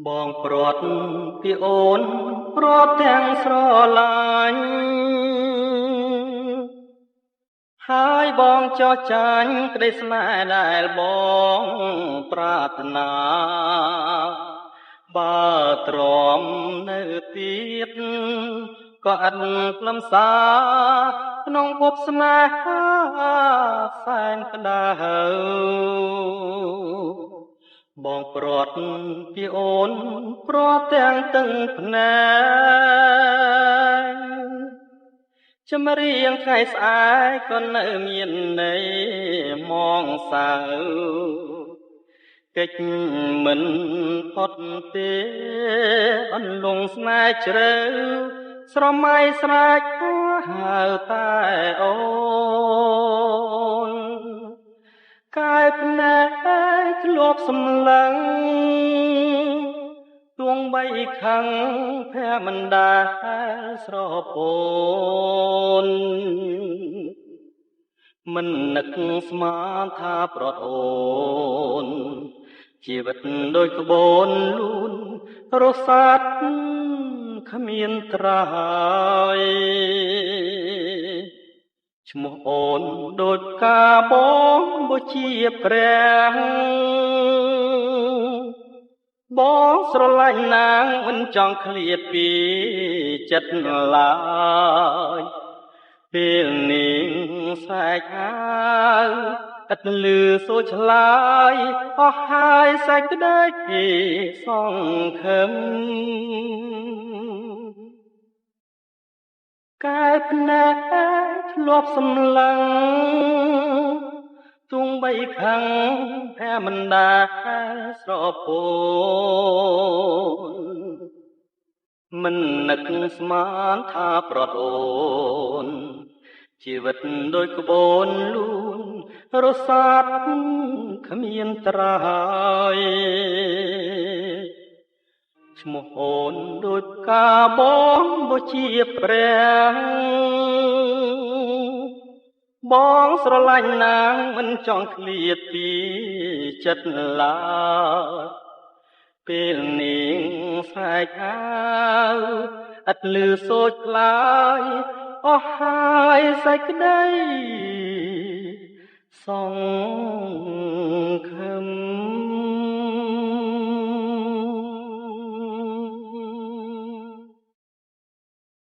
បងព្រាត់ពីអូនព្រាត់ទាំងស្រឡាញ់ហើយបងចោះចាញ់ក្តីស្នេហ៍ដែលបងប្រាថ្នាបើទ្រាំនៅទៀតក៏ឥតខ្លឹមសារក្នុងភពស្នេហាសែនក្តៅបងព្រាត់ពីអូនព្រាត់ទាំងទឹកភ្នែកចម្រៀងថ្ងៃស្អែកក៏នៅមានន័យមកសៅកិច្ចមិនផុតទេអន្លង់ស្នេហ៍ជ្រៅស្រមៃស្រែកហៅតែអូនកាយភ្នែកធ្លាប់សម្លឹងទួងបីខឹងភ័យមិនដែលស្រពោនមិននឹកស្មានថាប្រត់អូនជីវិតដូចក្បូនលូនរសាត់គ្មានត្រើយឈ្មោះអូនដូចកាបងបុជាព្រះបងស្រឡាញ់ណាងមិនចង់ឃ្លាតពីចិត្តឡើយពេលនេះសែកហៅឥតលឺសូរឆ្លើយអស់ហើយសេចក្តីសង្ឃឹមកែភ្នែកធ្លាប់សម្លឹងទួងបីខឹងភ័យមិនដែលស្រពោនមិននឹកស្មានថាប្រត់អូនជីវិតដូចក្បូនលូនរសាត់គ្មានត្រើយឈ្មោះអូនដូចកាបងបុជាព្រះបងស្រឡាញ់ណាងមិនចង់ឃ្លាតពីចិត្តឡើយពេលនេះសែកហៅឥតលឺសូរឆ្លើយអស់ហើយសេចក្តីសង្ឃឹម